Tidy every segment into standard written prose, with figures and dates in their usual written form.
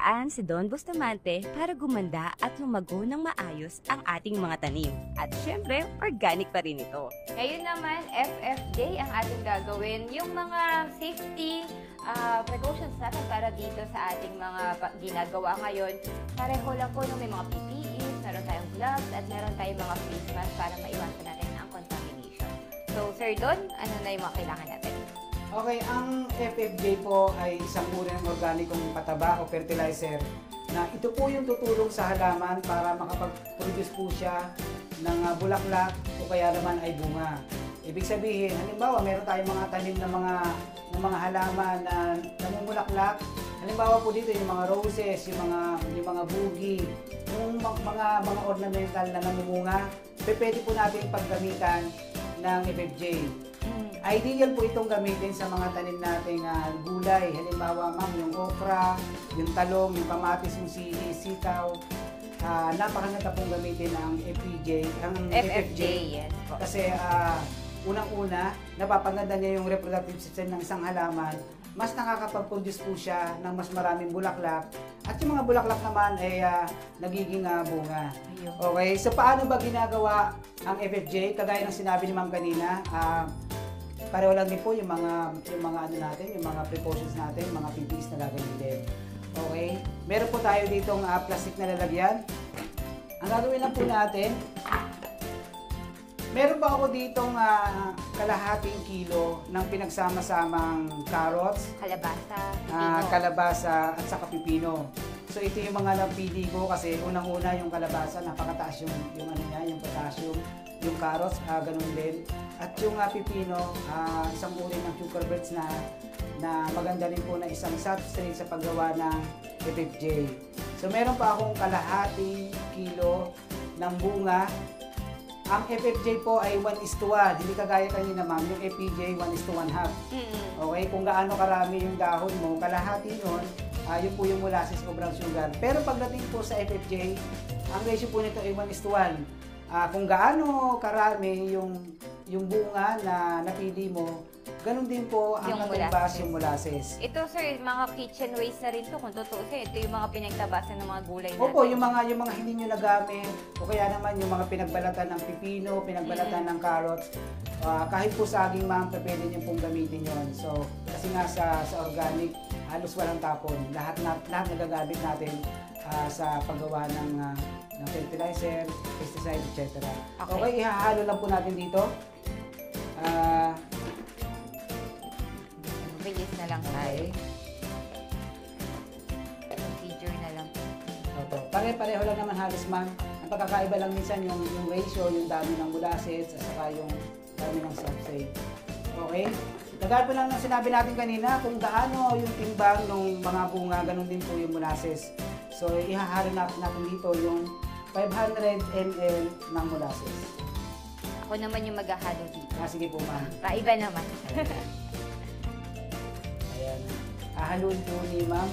paraan si Don Bustamante para gumanda at lumago ng maayos ang ating mga tanim. At syempre, organic pa rin ito. Ngayon naman, FFJ ang ating gagawin. Yung mga safety precautions natin para dito sa ating mga ginagawa ngayon. Pareho lang po nung may mga PPE, meron tayong gloves, at meron tayong mga face mask para maiwasan natin ang contamination. So, Sir Don, ano na yung mga kailangan natin? Okay, ang FFJ po ay isang uri ng organikong pataba o fertilizer na ito po yung tutulong sa halaman para makapag-produce po siya ng bulaklak o kaya naman ay bunga. Ibig sabihin, halimbawa meron tayong mga tanim na mga halaman na namumulaklak. Halimbawa po dito yung mga roses, yung mga bugi, yung mga ornamental na namumunga, pwede po natin paggamitan ng FFJ. Ideal po itong gamitin sa mga tanim nating gulay. Halimbawa, ma'am, yung okra, yung talong, yung kamatis, yung sili, sitaw. Napakaganda pong gamitin ang FFJ. Yes. Kasi unang-una, napapaganda niya yung reproductive system ng isang halaman. Mas nakakapag-produce po siya ng mas maraming bulaklak. At yung mga bulaklak naman ay nagiging bunga. Okay, so paano ba ginagawa ang FFJ? Kagaya ng sinabi ni ma'am kanina, pareho lang din po yung mga ano natin, yung mga precautions natin, mga PPEs na gagamitin. Okay? Meron po tayo ditong plastic na lalagyan. Ang gagawin lang po natin, meron pa ako ditong kalahating kilo ng pinagsama-samang carrots, kalabasa at saka pipino. So ito yung mga napili ko kasi unang-una yung kalabasa, napakataas yung ano niya, yung potassium, yung carrots, ganun din. At yung pipino, isang uri ng cucurbits na maganda rin po na isang substrate sa paggawa ng FFJ. So meron pa akong kalahating kilo ng bunga. Ang FFJ po ay 1:1. Hindi kagaya kanina ma'am, yung FPJ 1:1/2. Okay, kung gaano karami yung dahon mo, kalahati nun, yun po yung molasses o brown sugar. Pero pagdating po sa FFJ, ang ratio po nito ay 1:1. Kung gaano karami yung bunga na napili mo, ganun din po ang natubas yung molasses. Ito sir, mga kitchen waste na rin to kung totoo sir. Ito yung mga pinagtabasan ng mga gulay natin. Opo, yung mga hindi nyo nagamit o kaya naman yung mga pinagbalatan ng pipino, pinagbalatan ng carrots. Kahit po saging ma'am, pwede nyo pong gamitin yon. So, kasi nga sa organic, halos walang tapon. Lahat nagagamit natin sa paggawa ng fertilizer, pesticide, etc. Okay, ihahalo lang po natin dito. Bilis na lang tayo. Procedure na lang. Opo. Pare-pareho lang naman halos ma'am. Ang pagkakaiba lang minsan yung ratio, yung dami ng molasses, at saka yung dami ng substrate. Okay? Kagaya po lang ng sinabi natin kanina kung gaano yung timbang ng mga bunga, ganun din po yung molasses. So, ihahalo natin dito yung 500 ml ng molasses. Ako naman yung maghahalo dito. Sige po ma'am. Iba naman. Ayan. Hahaluin po ni ma'am.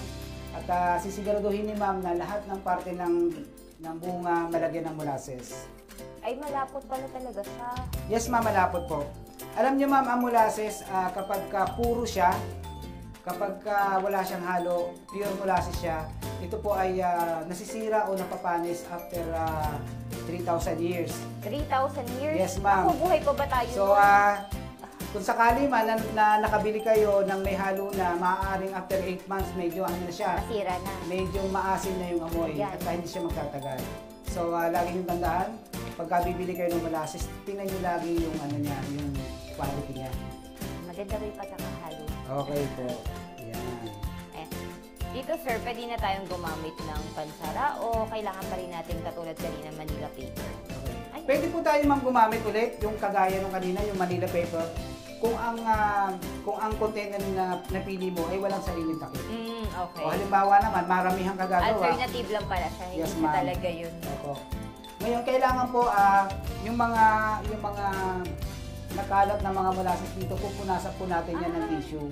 At sisiguraduhin ni ma'am na lahat ng parte ng bunga malagyan ng molasses. Ay, malapot pala talaga siya. Yes ma'am, malapot po. Alam niyo ma'am, ang molasses, kapag puro siya, kapag wala siyang halo, pure molasses siya, ito po ay nasisira o napapanis after 3,000 years. 3,000 years? Yes ma'am. Ako, buhay pa ba tayo? So, kung sakali man na nakabili kayo ng may halo na, maaaring after 8 months, medyo ano na siya. Masira na. Medyo maasin na yung amoy at hindi siya magtatagal. So, lagi yung tandaan, pagka bibili kayo ng molasses, tingnan nyo lagi yung ano niya, yung quality niya. Maganda ba yung pagkakahalo? Okay po. Yan. Dito sir, pwede na tayong gumamit ng pansara o kailangan pa rin natin katulad kanina Manila paper? Okay. Pwede po tayo ma'am gumamit ulit yung kagaya nung kanina, yung Manila paper. Kung ang container na napili mo ay walang sariling takip. Okay. O halimbawa naman, maramihang kagagawa. Alternative lang pala siya, hindi Yes, siya talaga yun. Opo. Ngayon, kailangan po yung mga nakalat na mga molasses dito, pupunasan po natin yan ng tissue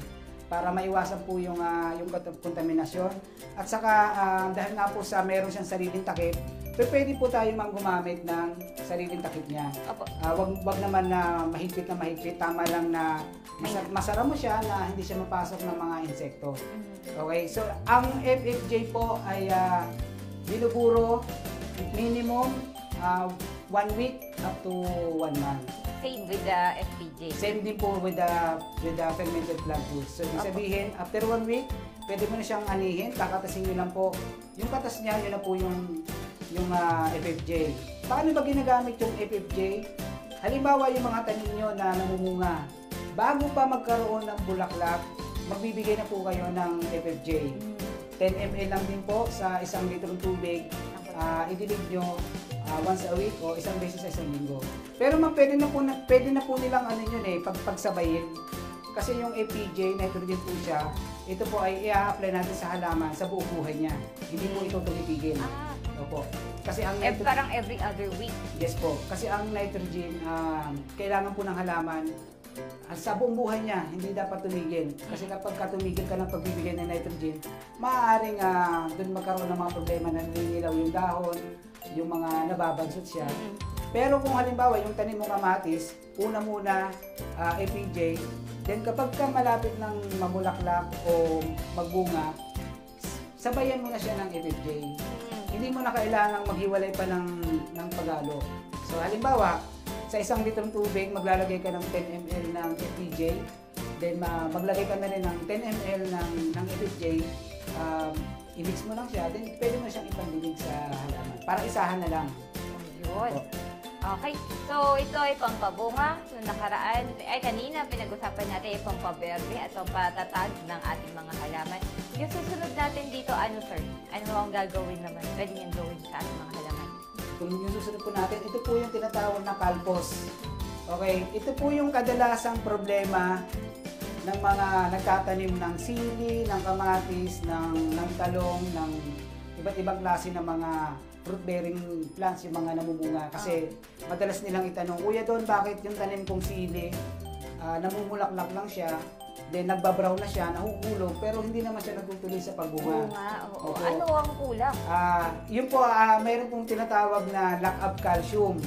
para maiwasan po yung kontaminasyon. At saka, dahil nga po sa meron siyang sariling takip, pwede po tayo mang gumamit ng sariling takip niya. Opo. Wag naman na mahigpit, tama lang na masara mo siya na hindi siya mapasok ng mga insekto. Okay, so ang FFJ po ay binuburo minimum 1 week up to 1 month. Same with the FPJ. Same din po with the fermented plant foods. So, ibig sabihin, after 1 week, pwede mo na siyang anihin, kakatasin nyo lang po. Yung katas niya, yun na po yung FFJ. Paano ba ginagamit yung FFJ? Halimbawa, yung mga tanim nyo na namumunga, bago pa magkaroon ng bulaklak, magbibigay na po kayo ng FFJ. 10 ml lang din po sa 1 litrong tubig. Idilig nyo once a week o isang beses sa isang linggo. Pero pwede na po nilang pagsabayin. Kasi yung FPJ, nitrogen po siya, ito po ay i-apply natin sa halaman sa buong buhay niya. Hindi po ito tumipigil. Opo. Kasi ang Parang every other week. Yes po. Kasi ang nitrogen, kailangan po ng halaman sa buong buhay niya, hindi dapat tumigil. Kasi kapag tumigil ka ng pagbibigay ng nitrogen, maaaring doon magkaroon ng mga problema na naninilaw yung dahon, yung mga nababansot siya. Pero kung halimbawa yung tanim mo kamatis, una muna FPJ, then kapag ka malapit ng mamulaklak o magbunga, sabayan mo na siya ng FFJ. Hindi mo na kailangang maghiwalay pa ng pagalo. So halimbawa, sa 1 litrong tubig, maglalagay ka ng 10 ml ng FPJ, then maglagay ka na rin ng 10 ml ng FFJ, i-mix mo lang siya, then pwede mo siyang ipandilig sa halaman. Para isahan na lang. Yun. Okay, so ito ay pampabunga. So nakaraan, kanina pinag-usapan natin ay pampaberde at pampatatag ng ating mga halaman. Yung susunod natin dito, ano sir? Ano ang gagawin naman? Pwede niyang gawin sa ating mga halaman? Kung yung susunod po natin, ito po yung tinatawag na kalpos. Okay, ito po yung kadalasang problema ng mga nagtatanim ng sili, ng kamatis, ng talong, ng iba't ibang klase ng mga fruit-bearing plants, yung mga namumunga. Kasi madalas nilang itanong, Kuya Don, bakit yung tanim kong sili, namumulaklak lang siya, then nagbabrown na siya, nahuhulog, pero hindi naman siya nagtutuloy sa pagbunga. Oo. Ano ang kulang? Yun po, mayroon pong tinatawag na lack of calcium.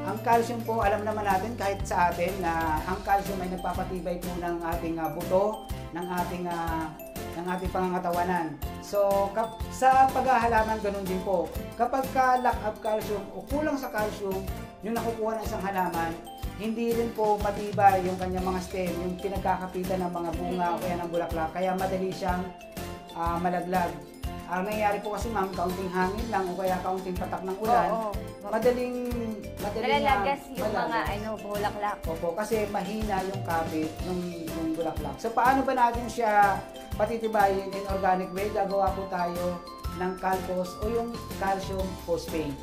Ang calcium po, alam naman natin kahit sa atin na ang calcium ay nagpapatibay po ng ating buto, ng ating pangangatawanan. So, sa paghahalaman, ganun din po. Kapag lack of calcium o kulang sa calcium, yung nakukuha ng isang halaman, hindi rin po matibay yung kanyang mga stem, yung pinagkakapitan ng mga bunga o kaya ng bulaklak. Kaya madali siyang malaglag. Ang nangyayari po kasi ma'am, kaunting hangin lang o kaya kaunting patak ng ulan, madaling nalalagas yung mga bulaklak. Opo, kasi mahina yung kapit ng bulaklak. So paano ba natin siya patitibayin in organic way? Gagawa po tayo ng calpos o yung calcium phosphate.